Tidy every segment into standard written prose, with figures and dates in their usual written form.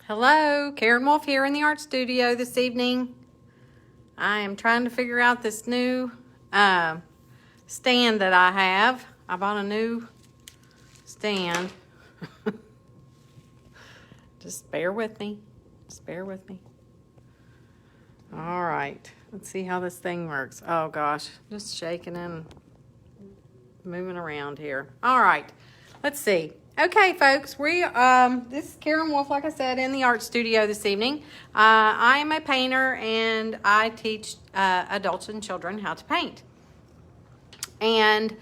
Hello, Karen Wolf here in the art studio this evening. I am trying to figure out this new stand that I have. I bought a new stand. Just bear with me. Just bear with me. All right, let's see how this thing works. Oh gosh, just shaking and moving around here. All right, let's see. Okay, folks, this is Karen Wolf, like I said, in the art studio this evening. I am a painter, and I teach adults and children how to paint, and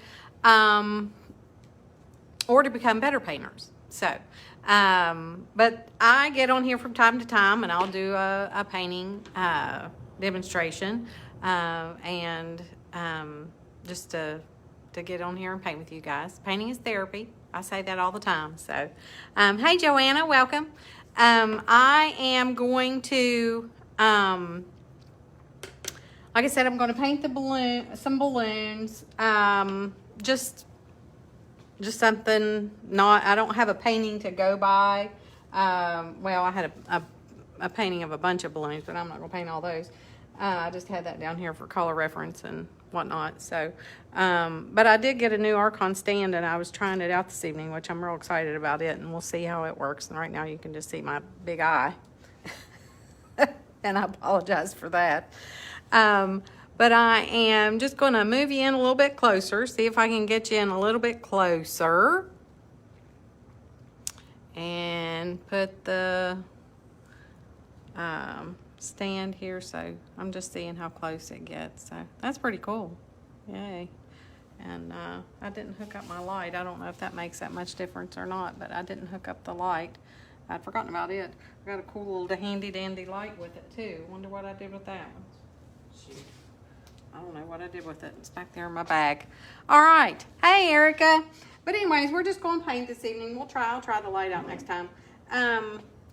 or to become better painters. So, but I get on here from time to time, and I'll do a painting demonstration, and just to get on here and paint with you guys. Painting is therapy. I say that all the time. So, hey, Joanna, welcome. I am going to, like I said, I'm going to paint some balloons. Just something. I don't have a painting to go by. Well, I had a painting of a bunch of balloons, but I'm not going to paint all those. I just had that down here for color reference and whatnot. So, but I did get a new Archon stand, and I was trying it out this evening, which I'm real excited about it, and we'll see how it works. And right now you can just see my big eye, and I apologize for that. But I am just going to move you in a little bit closer, see if I can get you in a little bit closer, and put the stand here. So I'm just seeing how close it gets. So that's pretty cool. Yay. And I didn't hook up my light. I don't know if that makes that much difference or not, but I didn't hook up the light. I'd forgotten about it. I got a cool little handy dandy light with it too. Wonder what I did with that one. Shoot. I don't know what I did with it. It's back there in my bag. All right. Hey, Erica. But anyways, we're just going to paint this evening. I'll try the light out next time.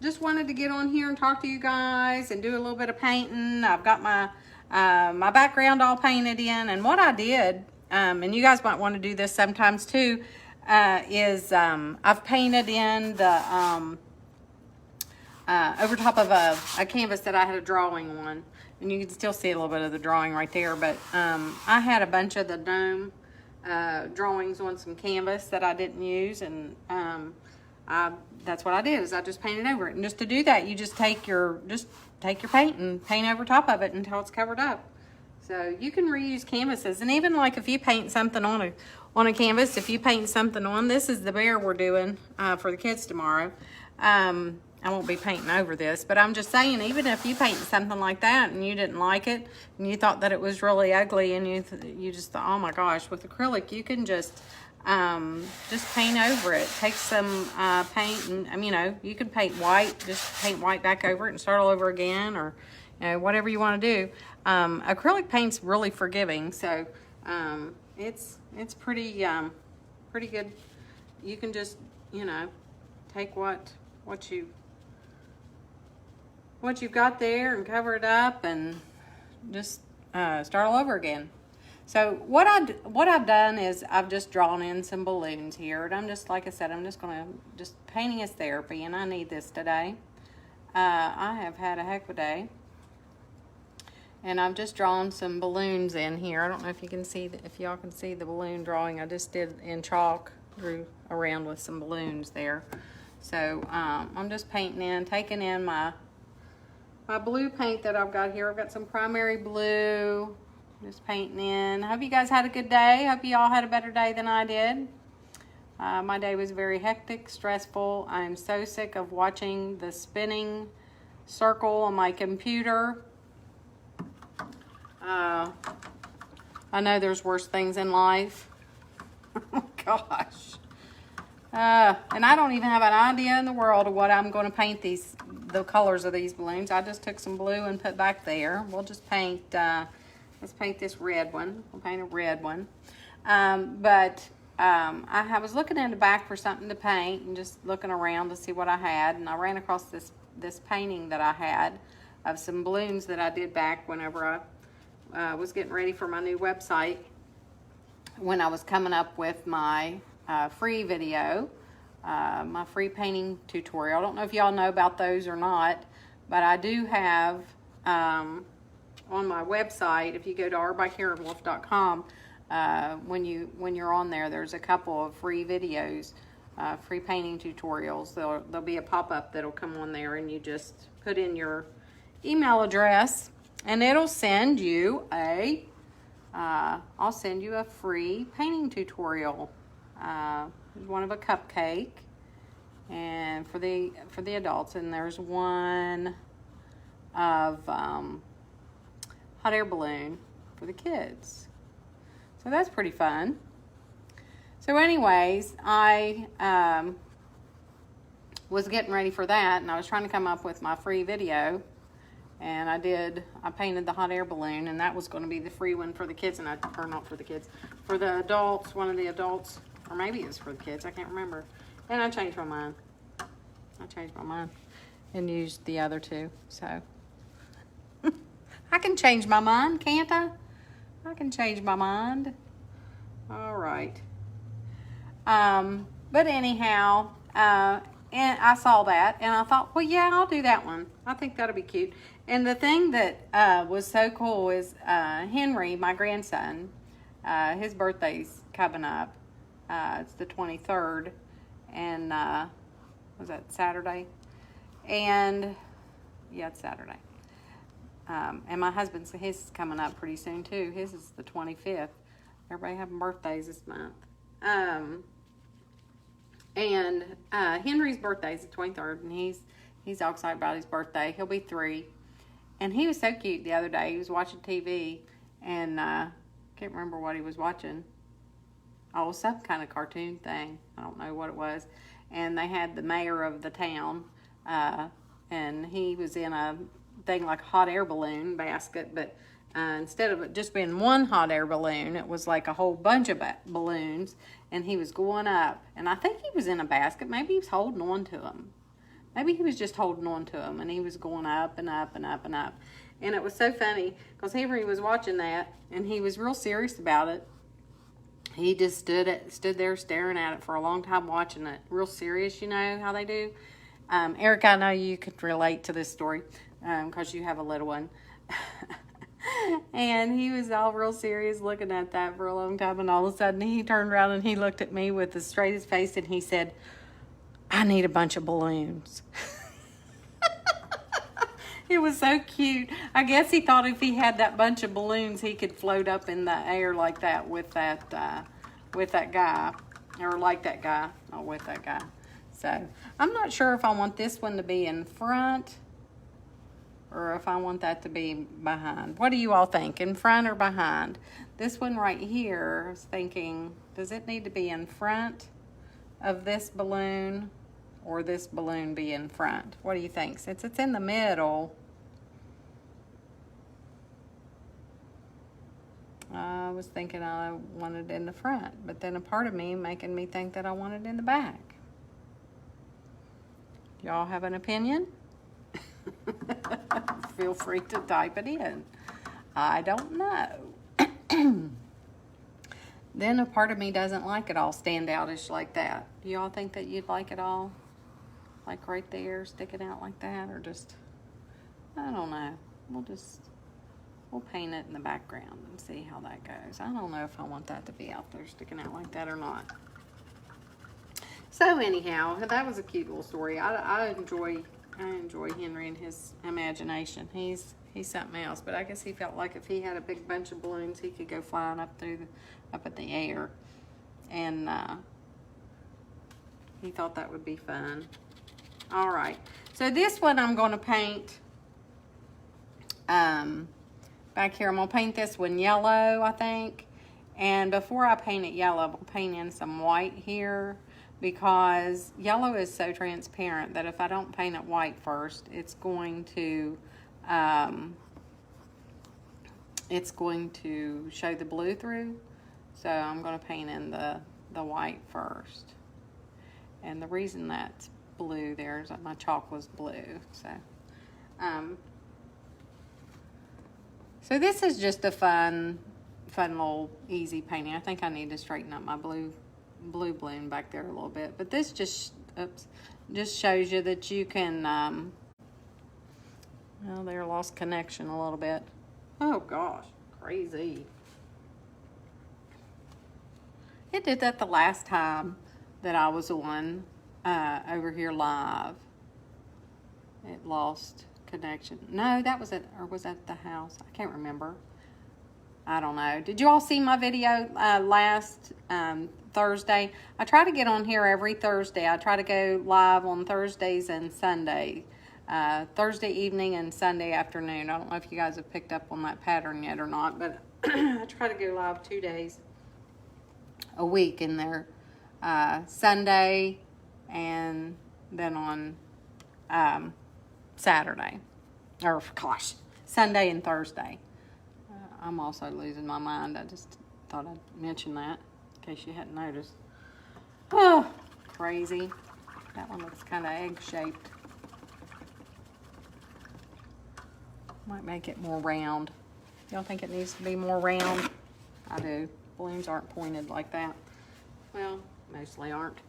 Just wanted to get on here and talk to you guys and do a little bit of painting. I've got my my background all painted in, and what I did, and you guys might want to do this sometimes too, is I've painted in the over top of a canvas that I had a drawing on, and you can still see a little bit of the drawing right there, but I had a bunch of the dome drawings on some canvas that I didn't use, and that's what I did, is I just painted over it. And just to do that, you just take your paint and paint over top of it until it's covered up. So you can reuse canvases, and even like if you paint something on a canvas, if you paint something on, this is the bear we're doing for the kids tomorrow. I won't be painting over this, but I'm just saying, even if you paint something like that and you didn't like it, and you thought that it was really ugly, and you just thought, oh my gosh, with acrylic you can just paint over it. Take some paint, and you can paint white, just paint white back over it and start all over again, or whatever you want to do. Acrylic paint's really forgiving, so it's pretty good. You can just take what you've got there and cover it up and just start all over again. So what I've done is I've just drawn in some balloons here, and I'm just, like I said, I'm just painting is therapy, and I need this today. I have had a heck of a day, and I've just drawn some balloons in here. I don't know if you can see if y'all can see the balloon drawing I just did in chalk, drew around with some balloons there. So I'm just taking in my blue paint that I've got here. I've got some primary blue. Just painting in. I hope you guys had a good day. Hope you all had a better day than I did. My day was very hectic, stressful. I'm so sick of watching the spinning circle on my computer. I know there's worse things in life. Oh gosh. And I don't even have an idea in the world of what I'm going to paint the colors of these balloons. I just took some blue and put back there. We'll just paint, let's paint this red one. We'll paint a red one. I was looking in the back for something to paint and just looking around to see what I had. And I ran across this painting that I had of some balloons that I did back whenever I was getting ready for my new website, when I was coming up with my free video my free painting tutorial. I don't know if y'all know about those or not, but I do have on my website, if you go to artbykarenwolf.com, when you're on there, there's a couple of free videos, free painting tutorials. There'll be a pop-up that'll come on there, and you just put in your email address, and it'll send you I'll send you a free painting tutorial. There's one of a cupcake, and for the adults, and there's one of hot air balloon for the kids. So that's pretty fun. So anyways, I was getting ready for that, and I was trying to come up with my free video, and I painted the hot air balloon, and that was going to be the free one for the kids, or not for the kids, for the adults, one of the adults, or maybe it's for the kids, I can't remember. And I changed my mind. And used the other two, so. I can change my mind, can't I? I can change my mind. All right. But anyhow, and I saw that, and I thought, well, yeah, I'll do that one. I think that'll be cute. And the thing that was so cool is Henry, my grandson, his birthday's coming up. It's the 23rd, and was that Saturday? And yeah, it's Saturday. And my husband's, his is coming up pretty soon too. His is the 25th. Everybody having birthdays this month. And Henry's birthday is the 23rd, and he's all excited about his birthday. He'll be 3. And he was so cute the other day. He was watching TV, and can't remember what he was watching. Oh, some kind of cartoon thing. I don't know what it was. And they had the mayor of the town, and he was in a thing like a hot air balloon basket, but instead of it just being one hot air balloon, it was like a whole bunch of balloons, and he was going up. And I think he was in a basket. Maybe he was holding on to them. Maybe he was just holding on to them, and he was going up and up and up and up. And it was so funny because Henry was watching that, and he was real serious about it. He just stood there staring at it for a long time, watching it. Real serious, you know how they do. Eric, I know you could relate to this story because you have a little one. And he was all real serious looking at that for a long time, and all of a sudden he turned around and he looked at me with the straightest face, and he said, "I need a bunch of balloons." It was so cute. I guess he thought if he had that bunch of balloons, he could float up in the air like that with that guy, or like that guy, not with that guy. So I'm not sure if I want this one to be in front or if I want that to be behind. What do you all think, in front or behind? This one right here, I was thinking, does it need to be in front of this balloon, or this balloon be in front? What do you think? Since it's in the middle, I was thinking I wanted it in the front, but then a part of me making me think that I want it in the back. Y'all have an opinion? Feel free to type it in. I don't know. Then a part of me doesn't like it all standoutish like that. Do y'all think that you'd like it all like right there, sticking out like that, or just, I don't know. We'll paint it in the background and see how that goes. I don't know if I want that to be out there sticking out like that or not. So anyhow, that was a cute little story. I enjoy Henry and his imagination. He's something else. But I guess he felt like if he had a big bunch of balloons, he could go flying up at the air, and he thought that would be fun. All right. So this one I'm going to paint. Back here, I'm going to paint this one yellow, I think. And before I paint it yellow, I'm going to paint in some white here, because yellow is so transparent that if I don't paint it white first, it's going to show the blue through. So I'm going to paint in the white first. And the reason that's blue there is that my chalk was blue. So this is just a fun little easy painting. I think I need to straighten up my blue balloon back there a little bit. But this just oops, just shows you that you can, well, there, lost connection a little bit. Oh gosh, crazy. It did that the last time that I was on over here live. It lost connection. No, that was it, or was that the house? I can't remember. I don't know. Did you all see my video last Thursday? I try to get on here every Thursday. I try to go live on Thursdays and Sundays. Thursday evening and Sunday afternoon. I don't know if you guys have picked up on that pattern yet or not, but I try to go live 2 days a week in there. Sunday and then on Saturday. Or, gosh, Sunday and Thursday. I'm also losing my mind. I just thought I'd mention that in case you hadn't noticed. Oh, crazy. That one looks kind of egg-shaped. Might make it more round. Y'all think it needs to be more round? I do. Balloons aren't pointed like that. Well, mostly aren't.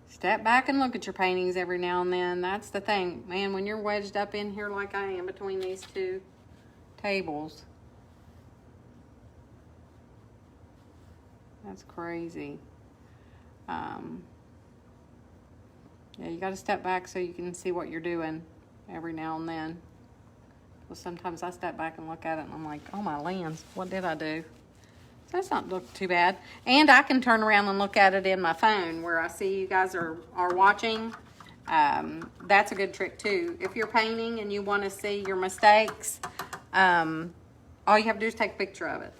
Step back and look at your paintings every now and then. That's the thing. Man, when you're wedged up in here like I am between these two tables. That's crazy. Yeah, you got to step back so you can see what you're doing every now and then. Well, sometimes I step back and look at it and I'm like, oh my lands, what did I do? So that's not look too bad. And I can turn around and look at it in my phone where I see you guys are watching. That's a good trick too. If you're painting and you want to see your mistakes, all you have to do is take a picture of it.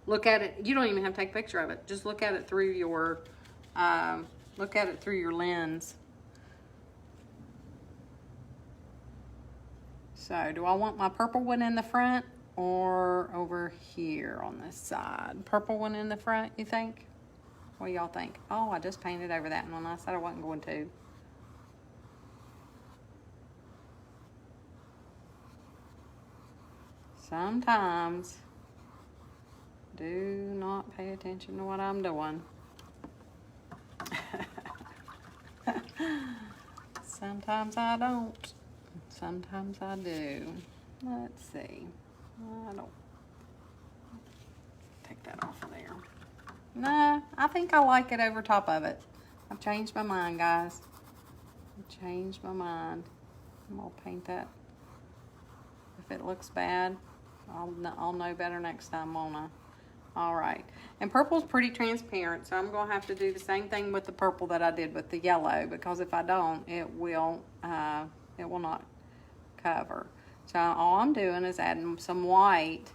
Look at it. You don't even have to take a picture of it. Just look at it through your lens. So, do I want my purple one in the front or over here on this side? Purple one in the front, you think? What do y'all think? Oh, I just painted over that one. I said I wasn't going to. Sometimes do not pay attention to what I'm doing. Sometimes I don't. Sometimes I do. Let's see. I don't. Take that off of there. Nah, I think I like it over top of it. I've changed my mind, guys. I've changed my mind. I'm gonna paint that. If it looks bad, I'll know better next time, won't I? All right. And purple's pretty transparent, so I'm going to have to do the same thing with the purple that I did with the yellow, because if I don't, it will not cover. So all I'm doing is adding some white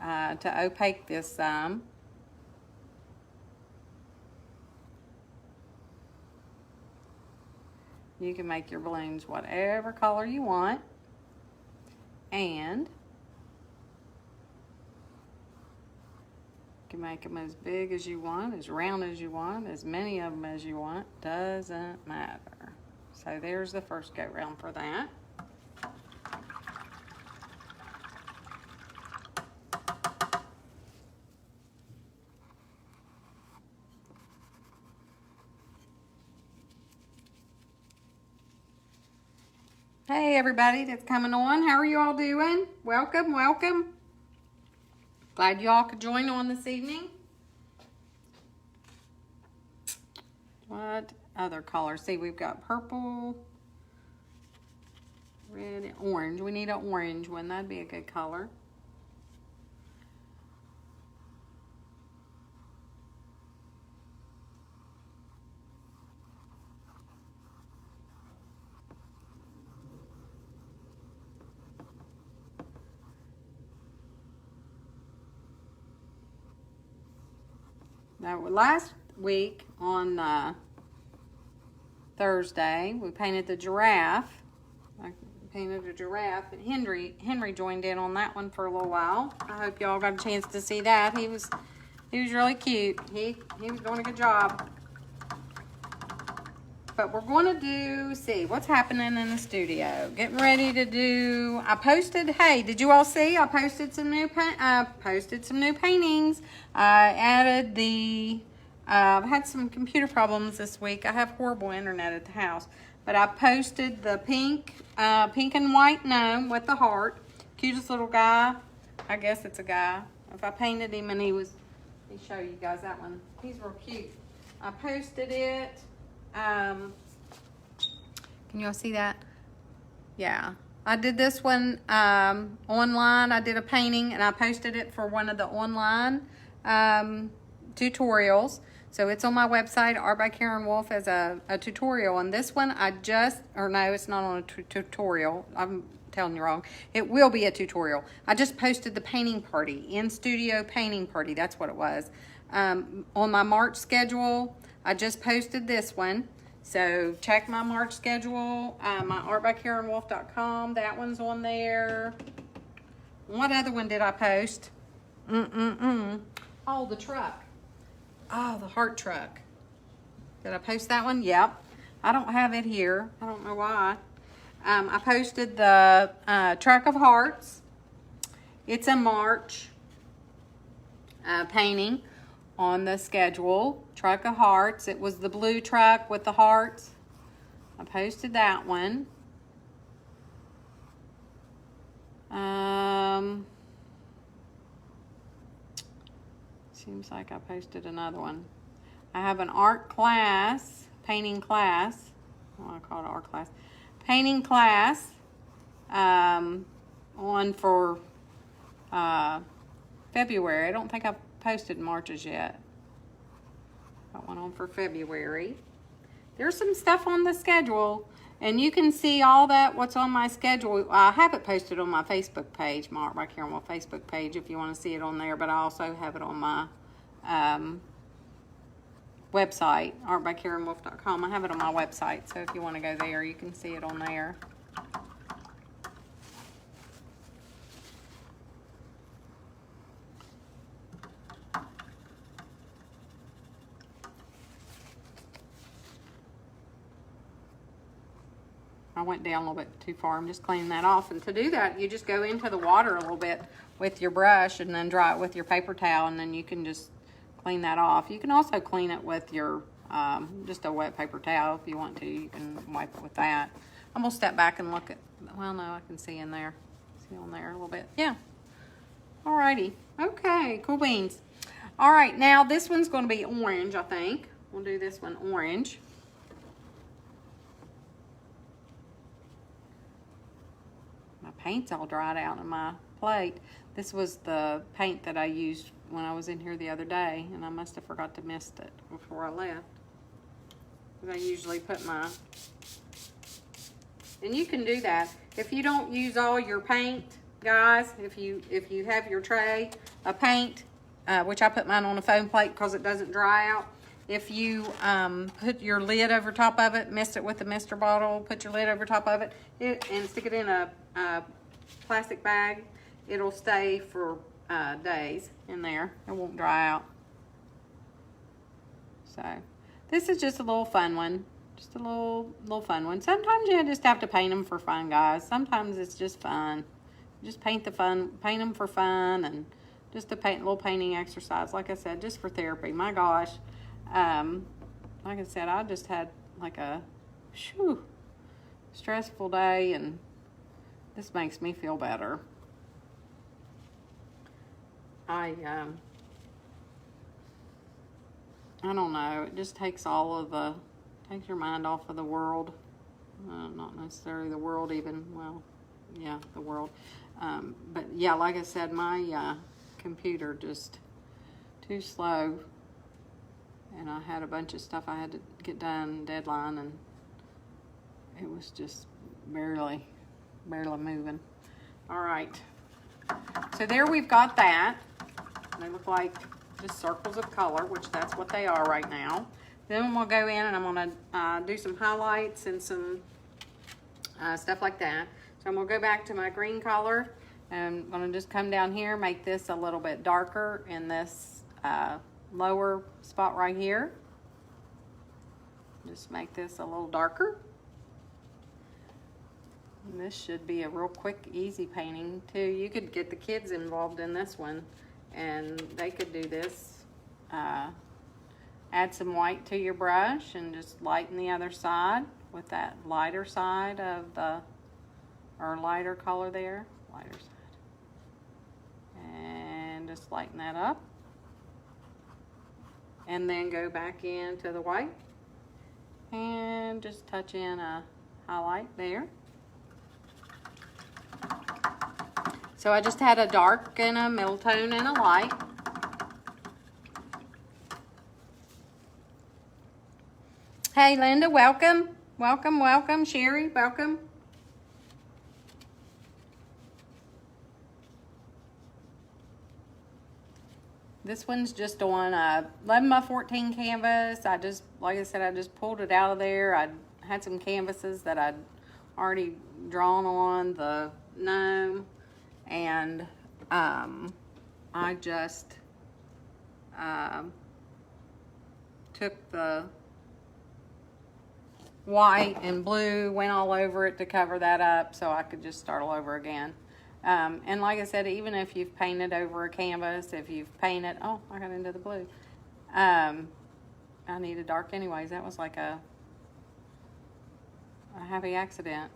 to opaque this some. You can make your balloons whatever color you want. And you can make them as big as you want, as round as you want, as many of them as you want. Doesn't matter. So there's the first go round for that. Hey everybody that's coming on, how are you all doing? Welcome, welcome. Glad you all could join on this evening. What other colors? See, we've got purple, red, and orange. We need an orange one. That'd be a good color. Now, last week on Thursday, we painted the giraffe. I painted a giraffe, and Henry joined in on that one for a little while. I hope y'all got a chance to see that. He was really cute. He was doing a good job. But we're going to see what's happening in the studio. Getting ready to do, I posted, hey, did you all see? I posted some new paintings. I added I've had some computer problems this week. I have horrible internet at the house. But I posted the pink and white gnome with the heart. Cutest little guy. I guess it's a guy. If I painted him and he was, let me show you guys that one. He's real cute. I posted it. Can you all see that? Yeah. I did this one online. I did a painting and I posted it for one of the online tutorials. So it's on my website, Art by Karen Wolf, as a tutorial. And this one no, it's not on a tutorial. I'm telling you wrong. It will be a tutorial. I just posted the painting party, in-studio painting party. That's what it was. On my March schedule, I just posted this one. So check my March schedule, my artbykarenwolf.com. That one's on there. What other one did I post? Oh, the truck. Oh, the heart truck. Did I post that one? Yep. I don't have it here. I don't know why. I posted the truck of hearts. It's a March painting on the schedule. Truck of hearts. It was the blue truck with the hearts. I posted that one. Seems like I posted another one. I have an art class, painting class. I want to call it art class. Painting class on for February. I don't think I've posted March's yet. Got one on for February. There's some stuff on the schedule, and you can see all that, what's on my schedule. I have it posted on my Facebook page, my Art by Karen Wolf Facebook page, if you want to see it on there, but I also have it on my website, artbykarenwolf.com. I have it on my website, so if you want to go there, you can see it on there. I went down a little bit too far. I'm just cleaning that off. And to do that, you just go into the water a little bit with your brush and then dry it with your paper towel, and then you can just clean that off. You can also clean it with your, just a wet paper towel if you want to. You can wipe it with that. I'm going to step back and look at, well, no, I can see in there. See on there a little bit. Yeah. Alrighty. Okay, cool beans. All right, now this one's going to be orange, I think. We'll do this one orange. My paint's all dried out on my plate. This was the paint that I used when I was in here the other day, and I must have forgot to mist it before I left. I usually put my, and you can do that. If you don't use all your paint, guys, if you have your tray of paint, which I put mine on a foam plate because it doesn't dry out. If you put your lid over top of it, mist it with a mister bottle, put your lid over top of it, and stick it in a plastic bag, it'll stay for days in there. It won't dry out. So this is just a little fun one. Just a little fun one. Sometimes you just have to paint them for fun, guys. Sometimes it's just fun. Just paint them for fun, and just a little painting exercise. Like I said, just for therapy. My gosh. Like I said, I just had like a stressful day, and this makes me feel better. I don't know. It just takes takes your mind off of the world. Not necessarily the world even. Well, yeah, the world. But yeah, like I said, my computer just too slow. And I had a bunch of stuff I had to get done, deadline, and it was just barely moving. All right. So there we've got that. They look like just circles of color, which that's what they are right now. Then we'll go in and I'm going to do some highlights and some stuff like that. So I'm going to go back to my green color. And I'm going to just come down here, make this a little bit darker in this lower spot right here. Just make this a little darker. And this should be a real quick, easy painting too. You could get the kids involved in this one, and they could do this. Add some white to your brush and just lighten the other side with that lighter side of the, or lighter color there, lighter side. And just lighten that up. And then go back into the white and just touch in a highlight there. So I just had a dark and a middle tone and a light. Hey Linda, welcome. Welcome, welcome. Sherry, welcome. This one's just on 11 by 14 canvas. I just, like I said, I just pulled it out of there. I had some canvases that I'd already drawn on the gnome, and I just took the white and blue, went all over it to cover that up so I could just start all over again. And like I said, even if you've painted over a canvas, if you've painted, oh, I got into the blue. I need a dark anyways. That was like a happy accident.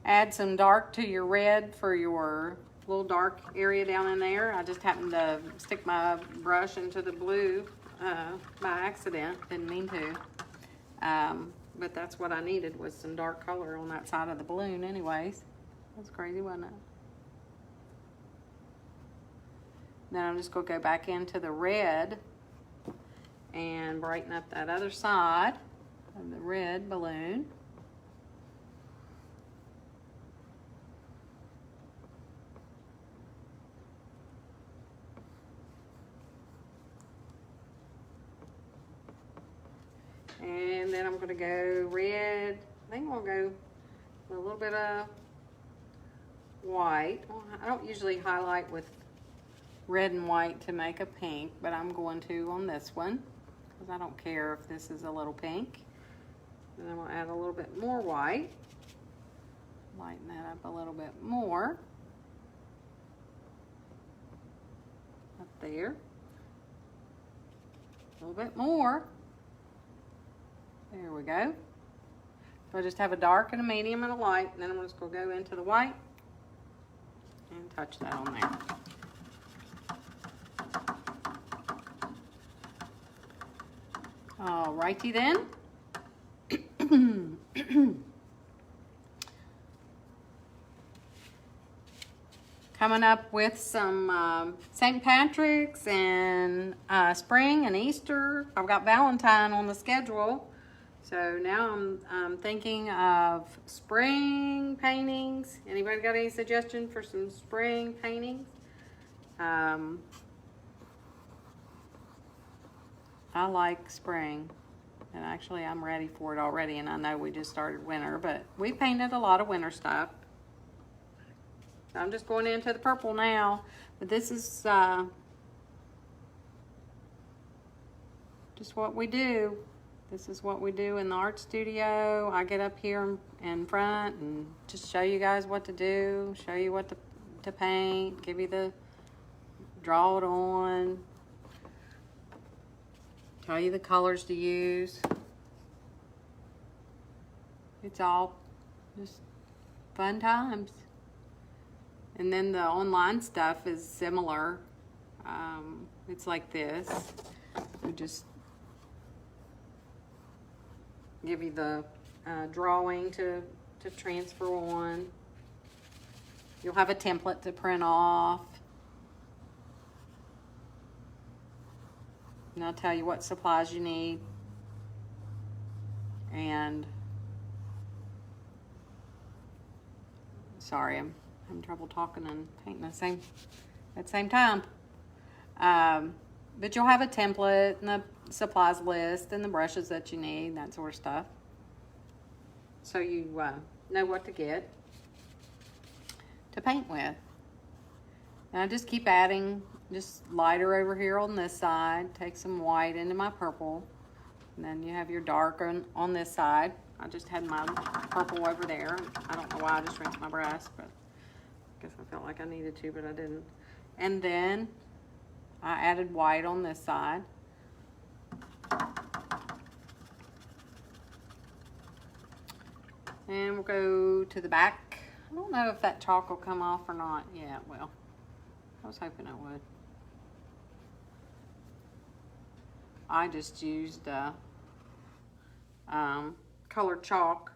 Add some dark to your red for your little dark area down in there. I just happened to stick my brush into the blue by accident. Didn't mean to. But that's what I needed, was some dark color on that side of the balloon anyways. That's crazy, wasn't it? Then I'm just going to go back into the red and brighten up that other side of the red balloon. And then I'm going to go red. I think I'll go with a little bit of white. Well, I don't usually highlight with red and white to make a pink, but I'm going to on this one because I don't care if this is a little pink. And I'm going to add a little bit more white. Lighten that up a little bit more. Up there. A little bit more. There we go. So I just have a dark and a medium and a light, and then I'm just going to go into the white and touch that on there. All righty then. Coming up with some St. Patrick's and spring and Easter. I've got Valentine on the schedule. So now I'm thinking of spring paintings. Anybody got any suggestion for some spring paintings? I like spring, and actually I'm ready for it already, and I know we just started winter, but we painted a lot of winter stuff. So I'm just going into the purple now, but this is just what we do. This is what we do in the art studio. I get up here in front and just show you guys what to do, show you what to paint, give you the draw it on, tell you the colors to use. It's all just fun times. And then the online stuff is similar. It's like this. We just give you the drawing to transfer on. You'll have a template to print off. And I'll tell you what supplies you need. And sorry, I'm having trouble talking and painting at the same time. But you'll have a template and a supplies list and the brushes that you need, that sort of stuff. So you know what to get to paint with. And I just keep adding just lighter over here on this side. Take some white into my purple. And then you have your dark on this side. I just had my purple over there. I don't know why I just rinsed my brush, but I guess I felt like I needed to, but I didn't. And then I added white on this side. And we'll go to the back. I don't know if that chalk will come off or not. Yeah, it will. I was hoping it would. I just used colored chalk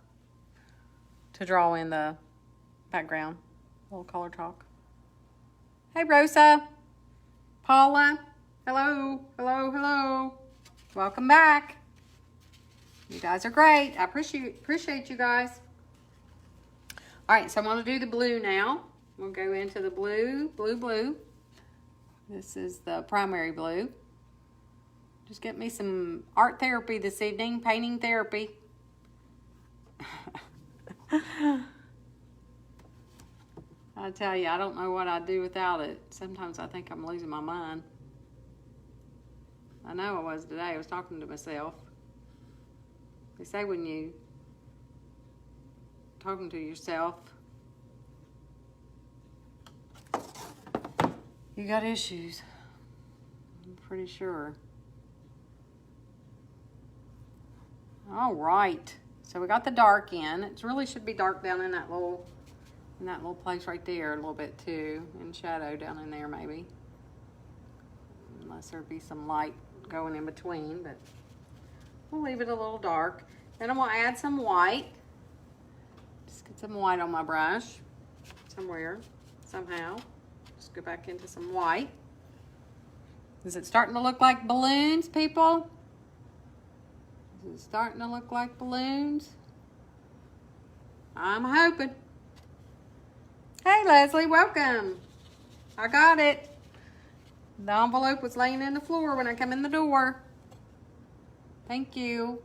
to draw in the background. A little colored chalk. Hey, Rosa. Paula. Hello. Hello, hello. Welcome back. You guys are great. I appreciate you guys. All right, so I'm going to do the blue now. We'll go into the blue. This is the primary blue. Just get me some art therapy this evening, painting therapy. I tell you, I don't know what I'd do without it. Sometimes I think I'm losing my mind. I know I was today. I was talking to myself. They say when you talking to yourself, you got issues. I'm pretty sure. All right. So we got the dark in. It really should be dark down in that little place right there a little bit too, in shadow down in there maybe. Unless there be some light going in between, but we'll leave it a little dark. Then I'm gonna add some white. Just get some white on my brush somewhere, somehow. Just go back into some white. Is it starting to look like balloons, people? Is it starting to look like balloons? I'm hoping. Hey, Leslie, welcome. I got it. The envelope was laying in the floor when I come in the door. Thank you.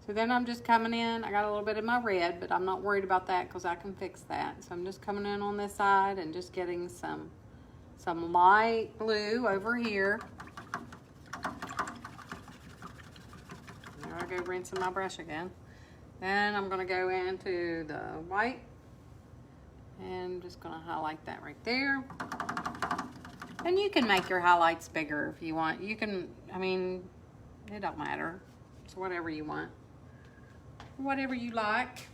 So then I'm just coming in. I got a little bit of my red, but I'm not worried about that because I can fix that. So I'm just coming in on this side and just getting some light blue over here. There I go, rinsing my brush again. Then I'm going to go into the white and I'm just going to highlight that right there. And you can make your highlights bigger if you want. You can, I mean, it don't matter. It's whatever you want. Whatever you like.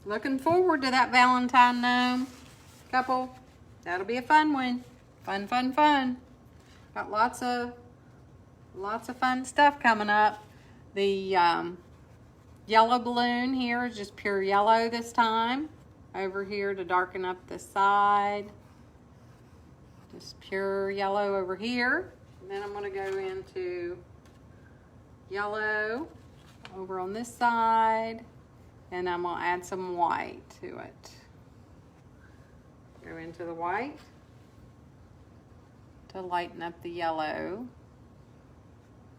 Looking forward to that Valentine gnome couple. That'll be a fun one. Fun, fun, fun. Got lots of fun stuff coming up. The yellow balloon here is just pure yellow this time. Over here to darken up the side. Just pure yellow over here. And then I'm going to go into yellow over on this side. And I'm going to add some white to it. Go into the white to lighten up the yellow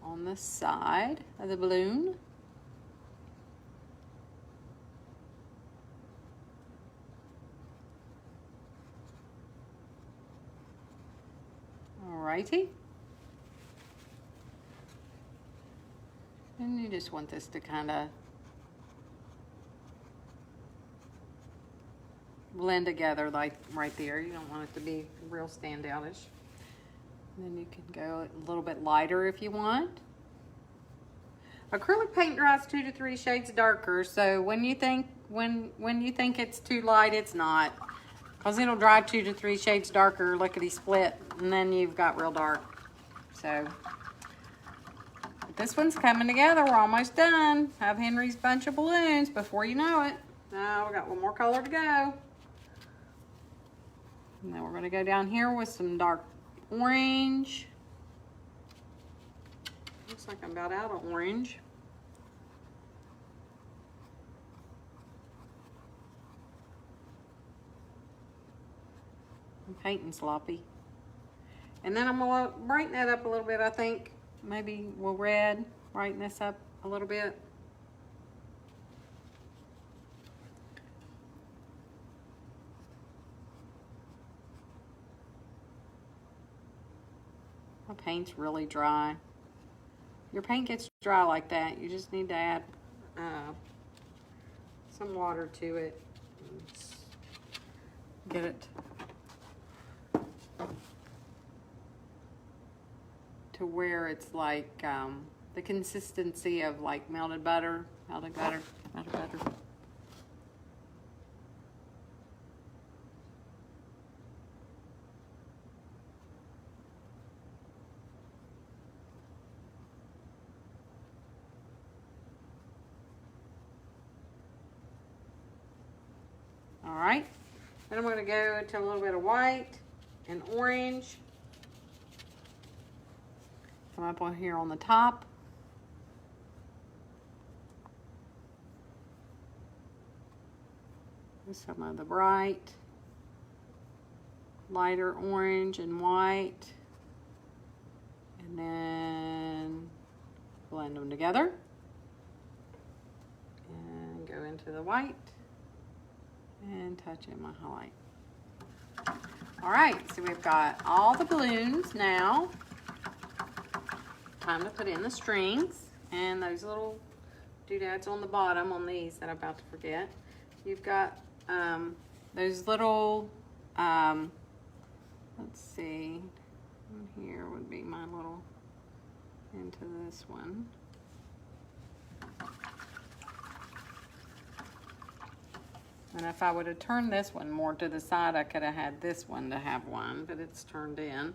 on the side of the balloon. Alrighty. And you just want this to kind of blend together like right there. You don't want it to be real standoutish. And then you can go a little bit lighter if you want. Acrylic paint dries 2 to 3 shades darker, so when you think it's too light, it's not. Because it'll dry 2 to 3 shades darker, lickety split, and then you've got real dark. So this one's coming together. We're almost done. Have Henry's bunch of balloons before you know it. Now we got one more color to go. And then we're going to go down here with some dark orange. Looks like I'm about out of orange. I'm painting sloppy. And then I'm going to brighten that up a little bit, I think. Maybe we'll red, brighten this up a little bit. My paint's really dry. Your paint gets dry like that, you just need to add some water to it. Get it to where it's like the consistency of like melted butter. All right, then I'm going to go to a little bit of white and orange. Come up on here on the top. With some of the bright, lighter orange and white. And then blend them together. And go into the white. And touch in my highlight. All right, so we've got all the balloons now. Time to put in the strings and those little doodads on the bottom on these that I'm about to forget. You've got those little, let's see, here would be my little, into this one. And if I would have turned this one more to the side, I could have had this one to have one, but it's turned in.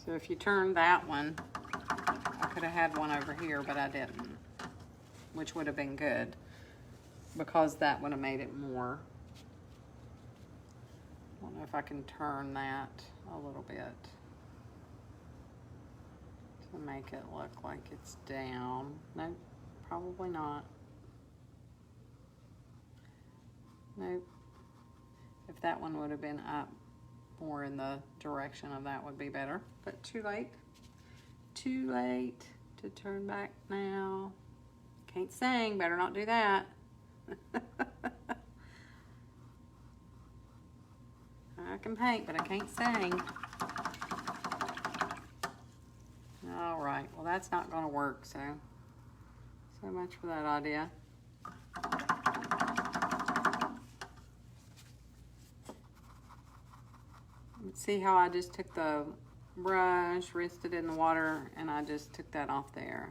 So if you turn that one, I could have had one over here, but I didn't, which would have been good because that would have made it more. I don't know if I can turn that a little bit to make it look like it's down. Nope, probably not. Nope. If that one would have been up more in the direction of that would be better, but too late. Too late to turn back now. Can't sing, better not do that. I can paint, but I can't sing. All right, well that's not gonna work, so much for that idea. See how I just took the brush, rinsed it in the water, and I just took that off there.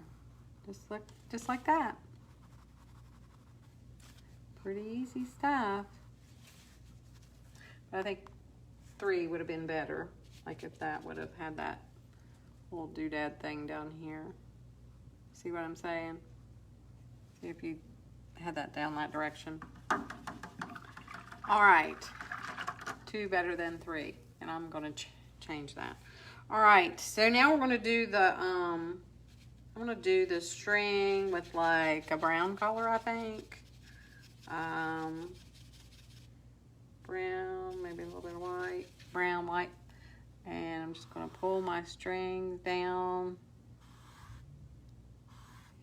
Just like that. Pretty easy stuff. But I think 3 would have been better. Like if that would have had that little doodad thing down here. See what I'm saying? See if you had that down that direction. All right, 2 better than 3. And I'm gonna change that. All right, so now we're gonna do the, I'm gonna do the string with like a brown color, I think. Brown, maybe a little bit of white, brown, white. And I'm just gonna pull my strings down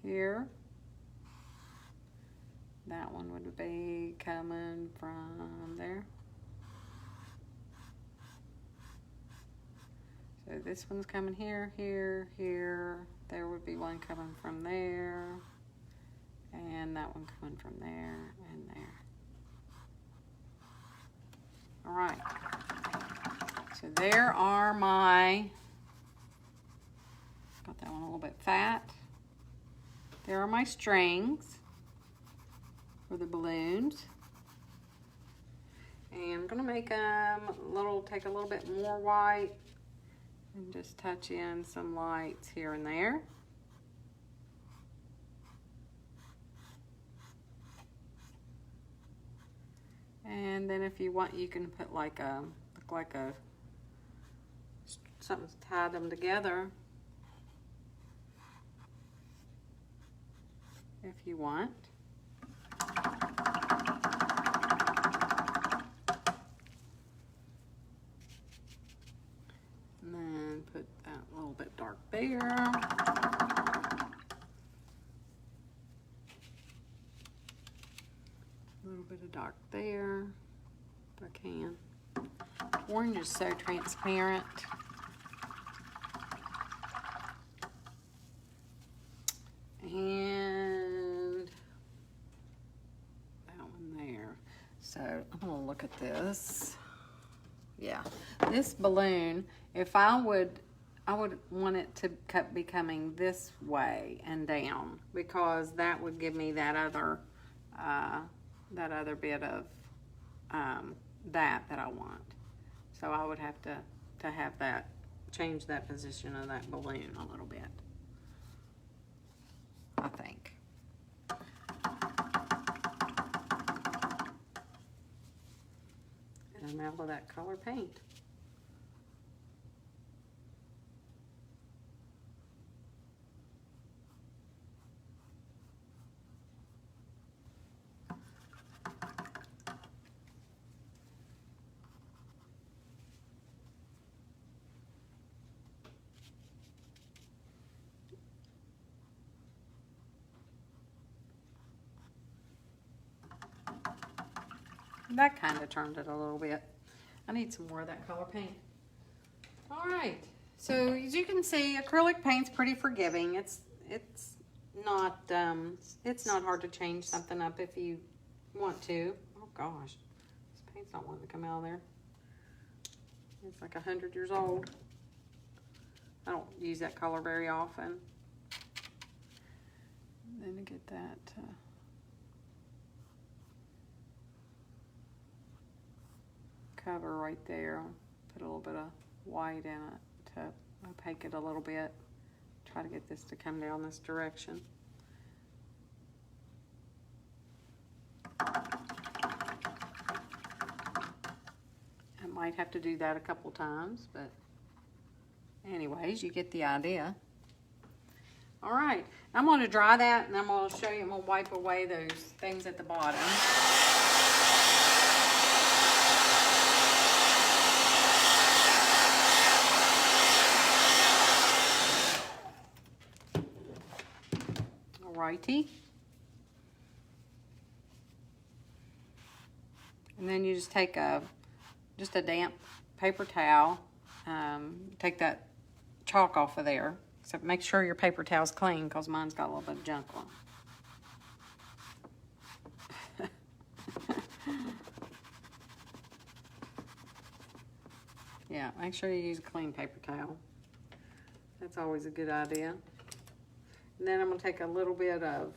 here. That one would be coming from there. So this one's coming here, here, here. There would be one coming from there. And that one coming from there and there. All right. So there are my, got that one a little bit fat. There are my strings for the balloons. And I'm gonna make them a little, take a little bit more white and just touch in some lights here and there. And then if you want, you can put like a, look like a, something to tie them together. If you want. And then put that little bit dark there. little bit of dark there, if I can. Orange is so transparent. And that one there. So I'm gonna look at this. Yeah, this balloon, if I would want it to be coming this way and down, because that would give me that other bit of that I want. So I would have to have that, change that position of that balloon a little bit, I think. And I'm out of that color paint. That kind of turned it a little bit. I need some more of that color paint. All right, so as you can see, acrylic paint's pretty forgiving. It's not hard to change something up if you want to. Oh gosh, this paint's not wanting to come out of there. It's like 100 years old. I don't use that color very often. Then to get that cover right there, put a little bit of white in it to opaque it a little bit. Try to get this to come down this direction. I might have to do that a couple times, but anyways, you get the idea. All right, I'm going to dry that, and I'm going to show you, I'm going to wipe away those things at the bottom. Alrighty. And then you just take just a damp paper towel, take that chalk off of there. So make sure your paper towel's clean, because mine's got a little bit of junk on it. Yeah, make sure you use a clean paper towel. That's always a good idea. And then I'm going to take a little bit of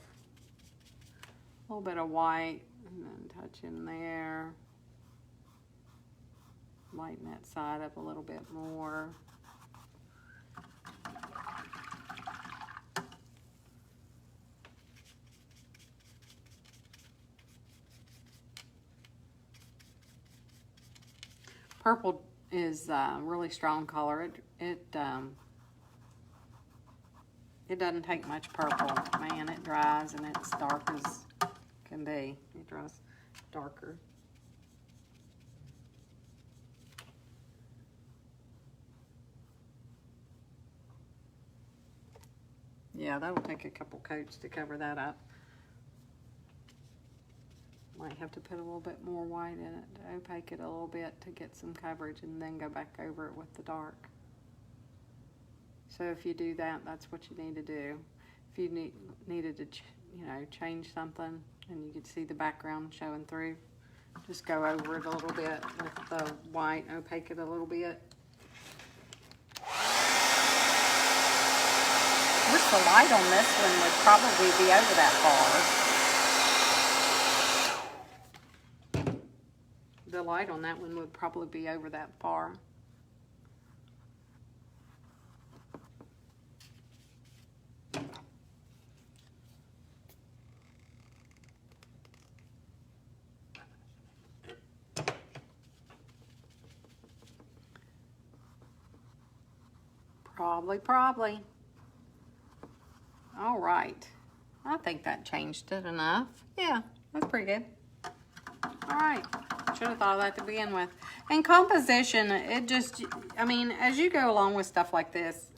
white and then touch in there. Lighten that side up a little bit more. Purple is a really strong color. It doesn't take much purple. Man, it dries and it's dark as can be. It dries darker. Yeah, that'll take a couple coats to cover that up. Might have to put a little bit more white in it to opaque it a little bit to get some coverage, and then go back over it with the dark. So if you do that, that's what you need to do. If you needed to change something and you could see the background showing through, just go over it a little bit with the white, opaque it a little bit. I wish the light on this one would probably be over that far. The light on that one would probably be over that far. Probably. All right. I think that changed it enough. Yeah, that's pretty good. All right. Should have thought of that to begin with. And composition, I mean, as you go along with stuff like this,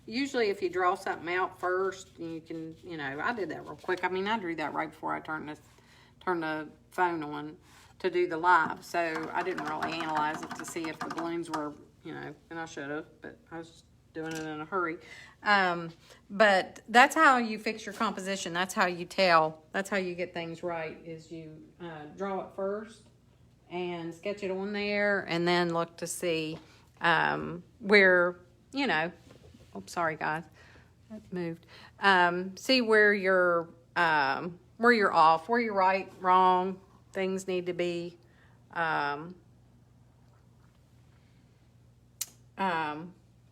usually if you draw something out first, you can, I did that real quick. I mean, I drew that right before I turned this turn the phone on to do the live. So I didn't really analyze it to see if the balloons were, and I should have, but I was just doing it in a hurry. But that's how you fix your composition. That's how you tell. That's how you get things right, is you draw it first and sketch it on there, and then look to see where, oops, sorry guys, that moved. See where you're off, where you're right, wrong. Things need to be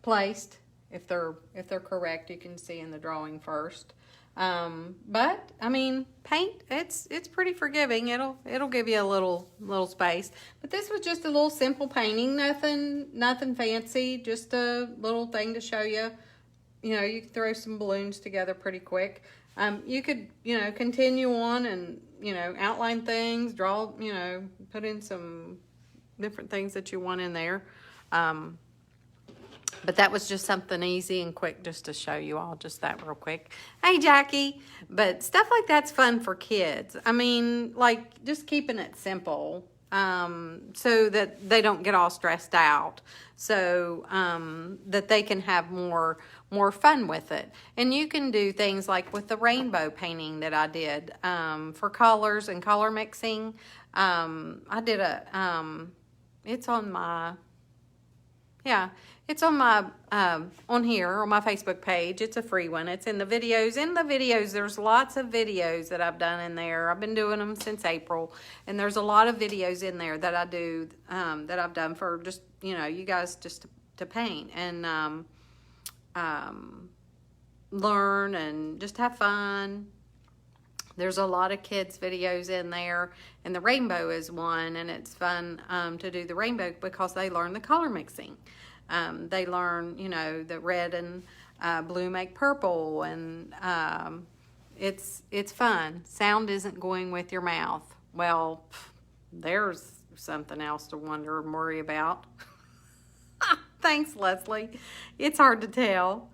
placed. If they're correct, you can see in the drawing first. But I mean, paint, it's pretty forgiving. It'll give you a little space. But this was just a little simple painting, nothing fancy, just a little thing to show you. You can throw some balloons together pretty quick. You could, continue on and, outline things, draw, put in some different things that you want in there. But that was just something easy and quick just to show you all just that real quick. Hey, Jackie. But stuff like that's fun for kids. I mean, like just keeping it simple so that they don't get all stressed out. So that they can have more fun with it. And you can do things like with the rainbow painting that I did for colors and color mixing. I did it's on my... Yeah, it's on my, on here, on my Facebook page. It's a free one. It's in the videos. In the videos, there's lots of videos that I've done in there. I've been doing them since April. And there's a lot of videos in there that I do, that I've done for just, you guys just to paint and learn and just have fun. There's a lot of kids videos in there, and the rainbow is one, and it's fun to do the rainbow because they learn the color mixing. They learn, that red and blue make purple, and it's fun. Sound isn't going with your mouth. Well, there's something else to wonder and worry about. Thanks, Leslie. It's hard to tell.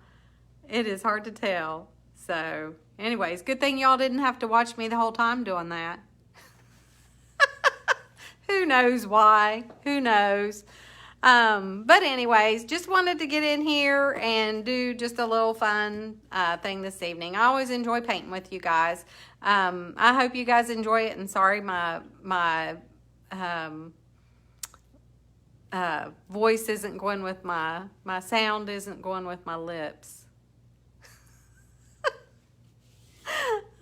It is hard to tell. So... anyways, good thing y'all didn't have to watch me the whole time doing that. Who knows why? Who knows? But anyways, just wanted to get in here and do just a little fun thing this evening. I always enjoy painting with you guys. I hope you guys enjoy it. And sorry, my voice isn't going with my sound isn't going with my lips.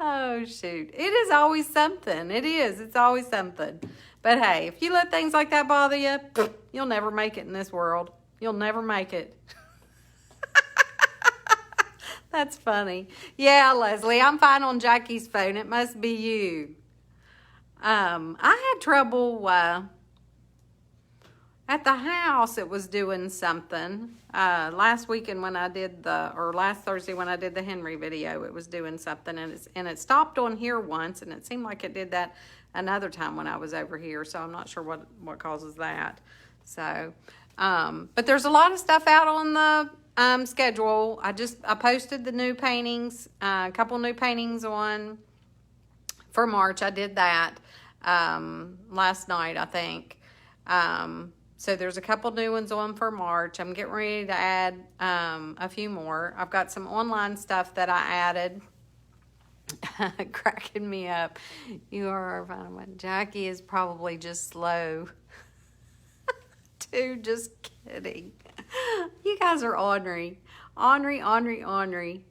Oh, shoot. It is always something. It is. It's always something. But hey, if you let things like that bother you, you'll never make it in this world. You'll never make it. That's funny. Yeah, Leslie, I'm fine on Jackie's phone. It must be you. I had trouble at the house. It was doing something. Last weekend when I did last Thursday when I did the Henry video, it was doing something, and it stopped on here once, and it seemed like it did that another time when I was over here. So I'm not sure what causes that. So, but there's a lot of stuff out on the schedule. I posted the new paintings, a couple new paintings on for March. I did that last night, I think. So there's a couple new ones on for March. I'm getting ready to add a few more. I've got some online stuff that I added. Cracking me up. You are fine one. Jackie is probably just slow. Dude, just kidding. You guys are ornery. Ornery.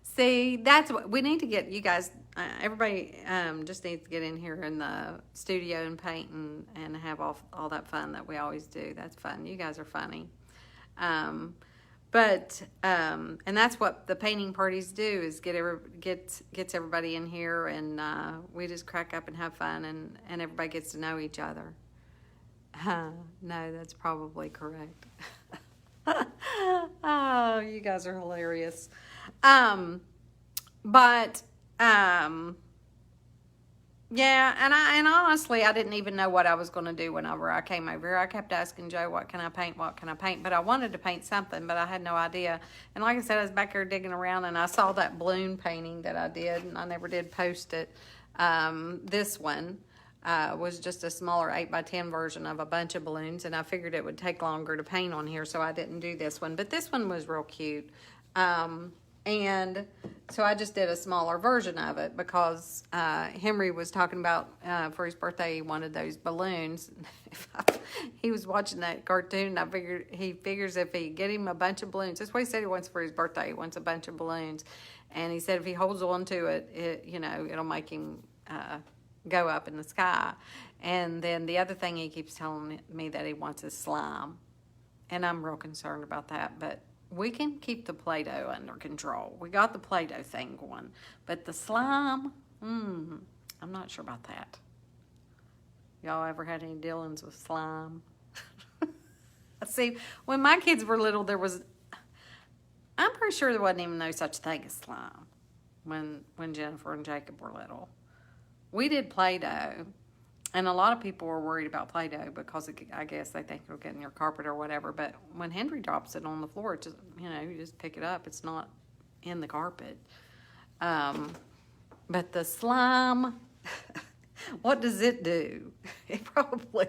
See, that's what we need to get. You guys, everybody just needs to get in here in the studio and paint and have all that fun that we always do. That's fun. You guys are funny. And that's what the painting parties do, is gets everybody in here, and we just crack up and have fun, and everybody gets to know each other. No, that's probably correct. Oh, you guys are hilarious. Yeah, and honestly, I didn't even know what I was going to do whenever I came over here. I kept asking Joe, what can I paint? But I wanted to paint something, but I had no idea. And like I said, I was back here digging around, and I saw that balloon painting that I did, and I never did post it. This one was just a smaller 8x10 version of a bunch of balloons, and I figured it would take longer to paint on here, so I didn't do this one. But this one was real cute. And so I just did a smaller version of it because Henry was talking about for his birthday he wanted those balloons. He was watching that cartoon. I figured he figures if he get him a bunch of balloons, that's what he said he wants for his birthday. He wants a bunch of balloons, and he said if he holds on to it, you know, it'll make him go up in the sky. And then the other thing he keeps telling me that he wants is slime, and I'm real concerned about that, but we can keep the Play-Doh under control. We got the Play-Doh thing going. But the slime, I'm not sure about that. Y'all ever had any dealings with slime? See, when my kids were little, I'm pretty sure there wasn't even no such thing as slime when Jennifer and Jacob were little. We did Play-Doh. And a lot of people were worried about Play-Doh because I guess they think it'll get in your carpet or whatever. But when Henry drops it on the floor, it just, you know, you just pick it up. It's not in the carpet. But the slime, what does it do? It probably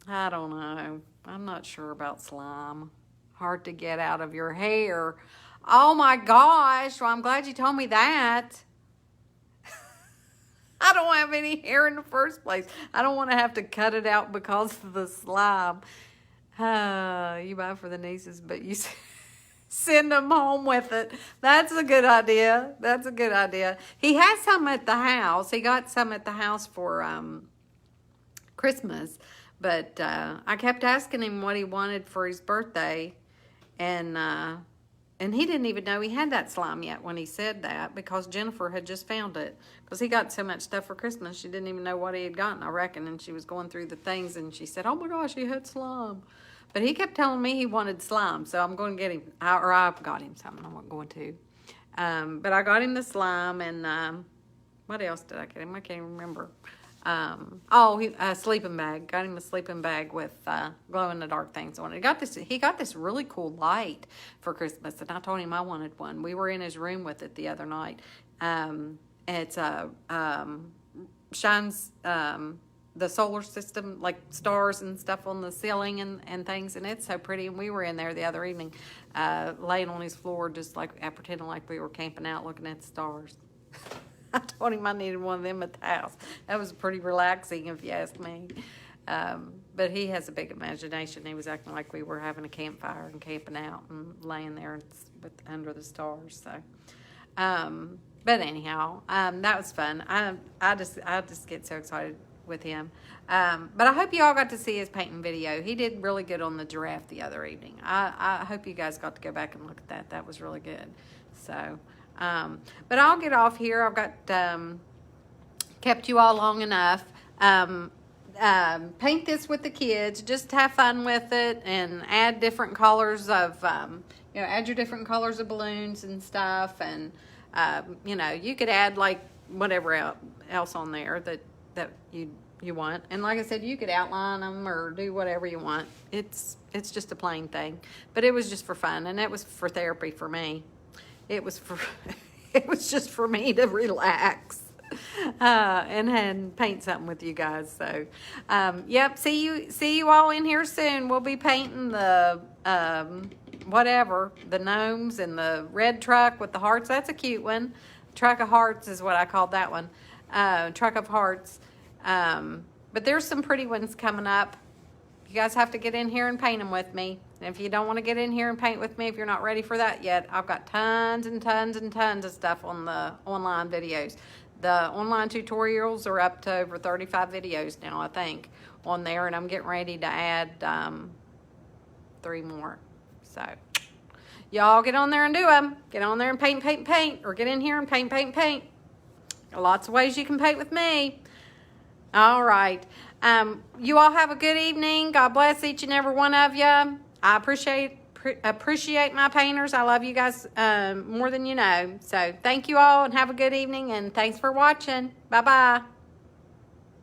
I don't know. I'm not sure about slime. Hard to get out of your hair. Oh my gosh. Well, I'm glad you told me that. I don't have any hair in the first place. I don't want to have to cut it out because of the slime. You buy for the nieces, but you send them home with it. That's a good idea. That's a good idea. He has some at the house. He got some at the house for Christmas. But I kept asking him what he wanted for his birthday. And he didn't even know he had that slime yet when he said that because Jennifer had just found it. Because he got so much stuff for Christmas, she didn't even know what he had gotten, I reckon. And she was going through the things and she said, oh my gosh, he had slime. But he kept telling me he wanted slime. So I'm going to get him, or I've got him something. I'm not going to. But I got him the slime and what else did I get him? I can't even remember. A sleeping bag. Got him a sleeping bag with glow-in-the-dark things on it. He got this really cool light for Christmas, and I told him I wanted one. We were in his room with it the other night. It's shines the solar system, like stars and stuff on the ceiling and things, and it's so pretty. And we were in there the other evening, laying on his floor, just like pretending like we were camping out, looking at the stars. I told him I needed one of them at the house. That was pretty relaxing, if you ask me. But he has a big imagination. He was acting like we were having a campfire and camping out and laying there under the stars. So, but anyhow, that was fun. I just get so excited with him. But I hope you all got to see his painting video. He did really good on the giraffe the other evening. I hope you guys got to go back and look at that. That was really good. So. But I'll get off here. I've got kept you all long enough. Paint this with the kids. Just have fun with it and add different colors of, add your different colors of balloons and stuff. And, you could add like whatever else on there that you want. And like I said, you could outline them or do whatever you want. It's just a plain thing. But it was just for fun, and it was for therapy for me. It was just for me to relax and paint something with you guys. So, yep. See you all in here soon. We'll be painting the the gnomes and the red truck with the hearts. That's a cute one. Truck of Hearts is what I called that one. Truck of Hearts. But there's some pretty ones coming up. You guys have to get in here and paint them with me. And if you don't want to get in here and paint with me, if you're not ready for that yet, I've got tons and tons and tons of stuff on the online videos. The online tutorials are up to over 35 videos now, I think, on there. And I'm getting ready to add 3 more. So, y'all get on there and do them. Get on there and paint. Or get in here and paint. Lots of ways you can paint with me. All right. You all have a good evening. God bless each and every one of you. I appreciate my painters. I love you guys more than you know. So thank you all and have a good evening, and thanks for watching. Bye-bye.